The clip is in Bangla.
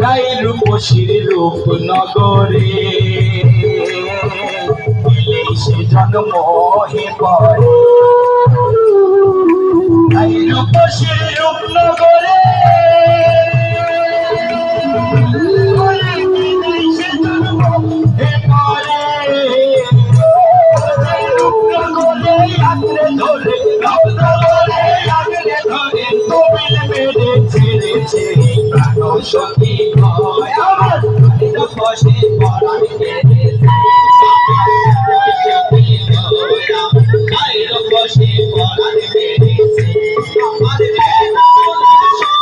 রূপসীর রূপনগরে এলেই সে জন্ম হে পরে রূপসীর রূপনগরে সে জন্ম হে পরে রূপনগরে আগলে ধরে রূপনগরে আগলে ধরে কবিল মেরে ছেড়েছে প্রাণ সখী